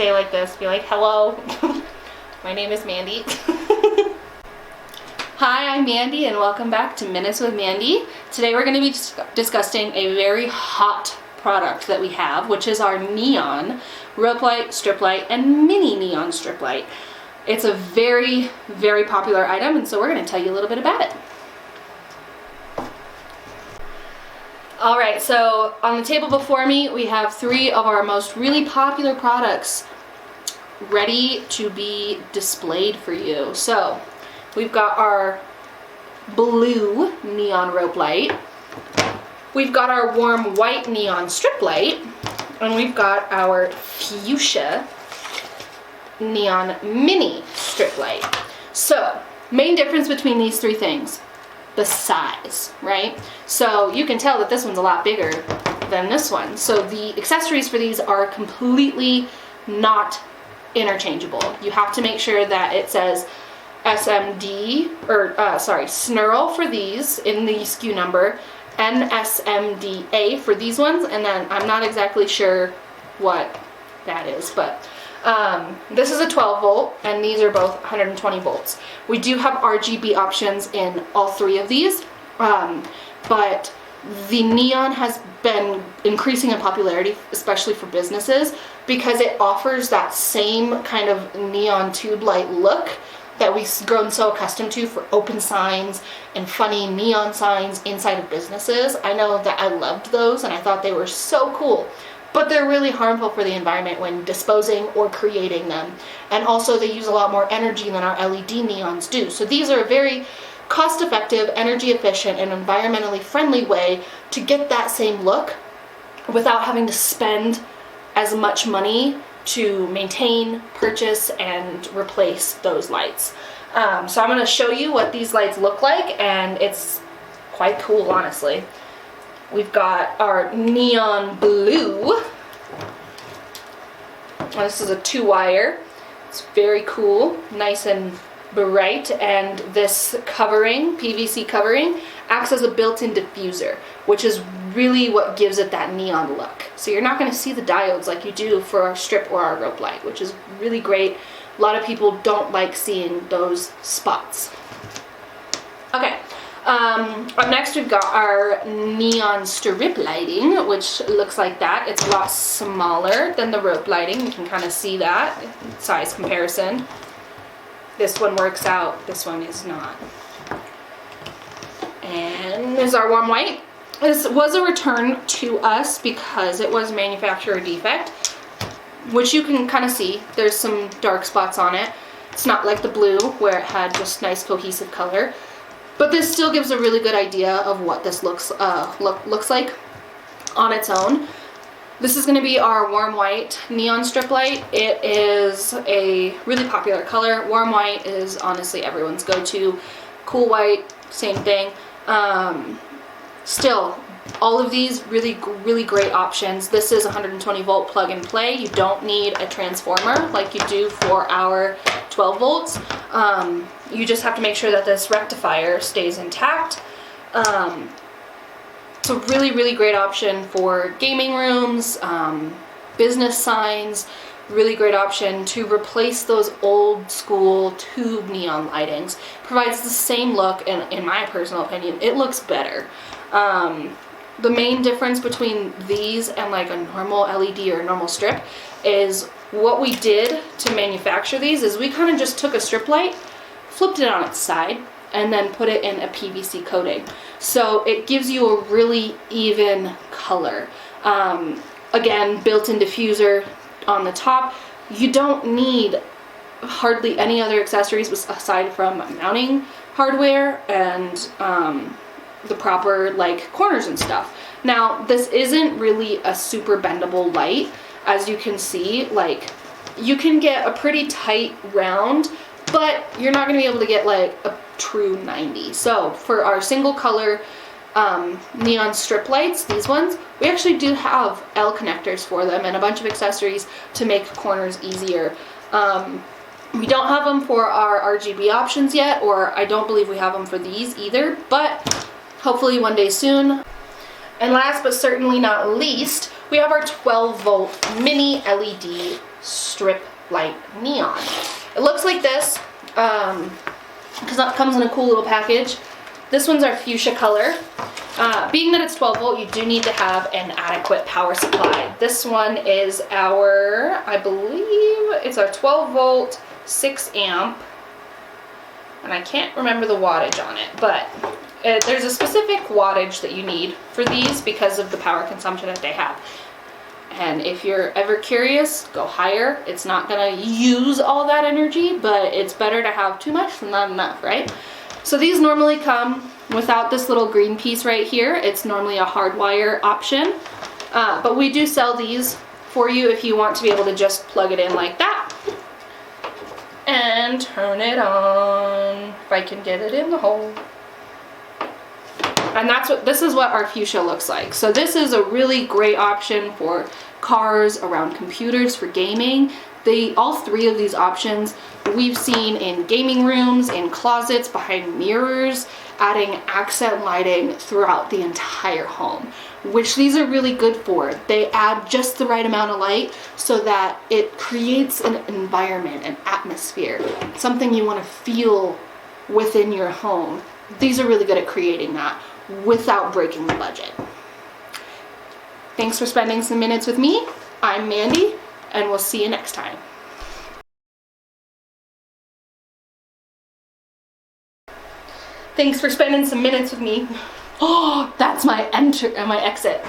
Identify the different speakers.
Speaker 1: say like this, be like, hello, my name is Mandy. Hi, I'm Mandy and welcome back to Minutes with Mandy. Today we're going to be discussing a very hot product that we have, which is our neon rope light, strip light, and mini neon strip light. It's a very, very popular item, and so we're going to tell you a little bit about it. Alright, so on the table before me we have three of our most really popular products ready to be displayed for you. So we've got our blue neon rope light, we've got our warm white neon strip light, and we've got our fuchsia neon mini strip light. So, main difference between these three things, the size, right? So you can tell that this one's a lot bigger than this one. So the accessories for these are completely not interchangeable. You have to make sure that it says SMD, or snurl for these in the SKU number, NSMDA for these ones, and then I'm not exactly sure what that is, but this is a 12 volt and these are both 120 volts. We do have RGB options in all three of these, but the neon has been increasing in popularity, especially for businesses, because it offers that same kind of neon tube light look that we've grown so accustomed to for open signs and funny neon signs inside of businesses. I know that I loved those and I thought they were so cool, but they're really harmful for the environment when disposing or creating them. And also they use a lot more energy than our LED neons do. So these are a very cost-effective, energy efficient, and environmentally friendly way to get that same look without having to spend as much money to maintain, purchase, and replace those lights. So I'm going to show you what these lights look like, and it's quite cool, honestly. We've got our neon blue. This is a 2-wire. It's very cool, nice and bright, and this covering, PVC covering, acts as a built-in diffuser, which is really what gives it that neon look. So you're not going to see the diodes like you do for our strip or our rope light, which is really great. A lot of people don't like seeing those spots. Okay. Up next we've got our neon strip lighting, which looks like that. It's a lot smaller than the rope lighting. You can kind of see that size comparison. This one works out, this one is not. And there's our warm white. This was a return to us because it was manufacturer defect, which you can kind of see. There's some dark spots on it. It's not like the blue where it had just nice cohesive color. But this still gives a really good idea of what this looks like on its own. This is going to be our warm white neon strip light. It is a really popular color. Warm white is honestly everyone's go-to. Cool white, same thing. Still, all of these really great options. This is 120 volt plug and play. You don't need a transformer like you do for our 12 volts. You just have to make sure that this rectifier stays intact. It's a really great option for gaming rooms, business signs. Really great option to replace those old school tube neon lightings. Provides the same look, and in my personal opinion, it looks better. The main difference between these and like a normal LED or a normal strip is what we did to manufacture these is we kind of just took a strip light, flipped it on its side, and then put it in a PVC coating. So it gives you a really even color. Again, built-in diffuser on the top. You don't need hardly any other accessories aside from mounting hardware and the proper like corners and stuff. Now this isn't really a super bendable light. As you can see, like you can get a pretty tight round, but you're not going to be able to get like a true 90. So for our single color neon strip lights, these ones, we actually do have L connectors for them and a bunch of accessories to make corners easier. We don't have them for our RGB options yet, or I don't believe we have them for these either, but hopefully one day soon. And last but certainly not least, we have our 12 volt mini LED strip light neon. It looks like this, because that comes in a cool little package. This one's our fuchsia color. Being that it's 12 volt, you do need to have an adequate power supply. This one is our, I believe it's our 12 volt, 6 amp, and I can't remember the wattage on it, but there's a specific wattage that you need for these because of the power consumption that they have. And if you're ever curious, go higher. It's not gonna use all that energy, but it's better to have too much than not enough, right? So these normally come without this little green piece right here. It's normally a hardwire option, but we do sell these for you if you want to be able to just plug it in like that and turn it on, if I can get it in the hole. And this is what our fuchsia looks like. So this is a really great option for cars, around computers, for gaming. All three of these options we've seen in gaming rooms, in closets, behind mirrors, adding accent lighting throughout the entire home, which these are really good for. They add just the right amount of light so that it creates an environment, an atmosphere, something you want to feel within your home. These are really good at creating that without breaking the budget. Thanks for spending some minutes with me. I'm Mandy, and we'll see you next time. Thanks for spending some minutes with me. Oh, that's my exit.